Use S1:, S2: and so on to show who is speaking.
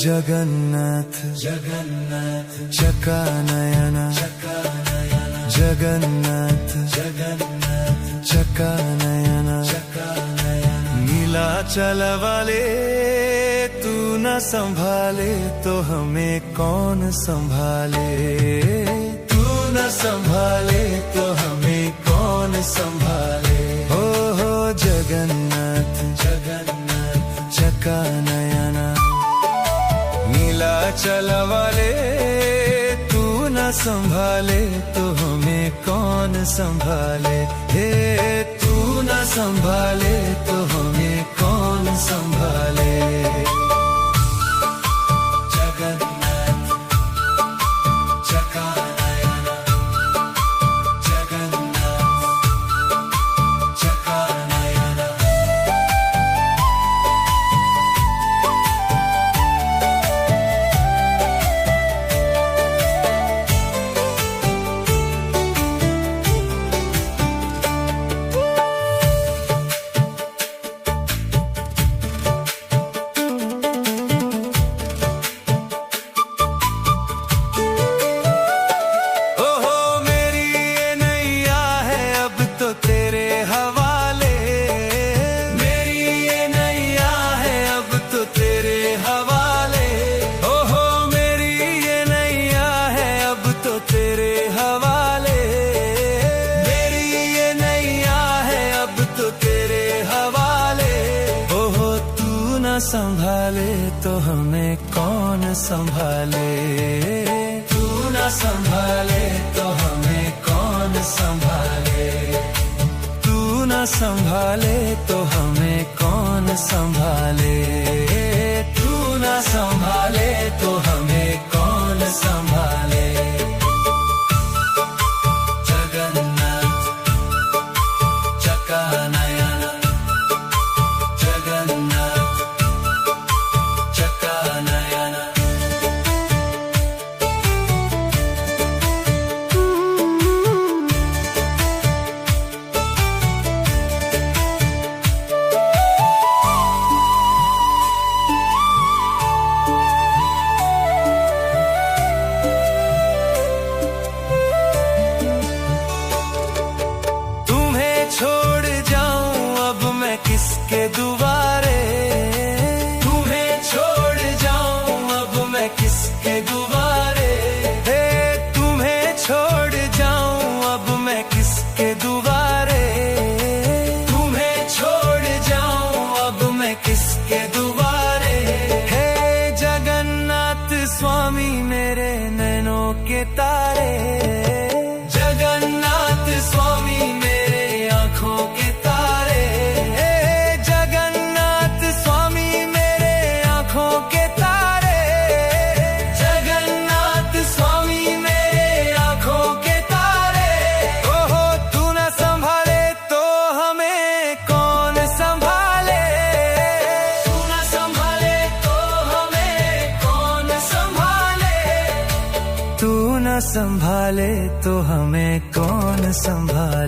S1: जगन्नाथ जगन्नाथ चकानयन जगन्नाथ जगन्नाथ चकानयन नीलाचल वाले तू न संभाले तो हमें कौन संभाले। तू न संभाले तो हमें कौन संभाले। हो जगन्नाथ जगन्नाथ चकानयन नीलाचल वाले तू न संभाले तो हमें कौन संभाले। हे तू न संभाले तो हमें कौन संभाले। जगन्नाथ चकानयन जगन्नाथ चकानयन संभाले तो हमें कौन संभाले। तू न संभाले तो हमें कौन संभाले। तू न संभाले तो हमें कौन संभाले। तू न संभाले तो हमें कौन संभाले। जगन्नाथ चकानयन जगन्नाथ किसके दुबारे। तुम्हें छोड़ जाऊं अब मैं किसके दुबारे। हे तुम्हें छोड़ जाऊं अब मैं किसके दुबारे। तुम्हें छोड़ जाऊं अब मैं किसके दुबारे। हे जगन्नाथ स्वामी मेरे नैनों के तारे। जगन्नाथ स्वामी मेरे आँखों के तारे। तू न संभाले तो हमें कौन संभाले।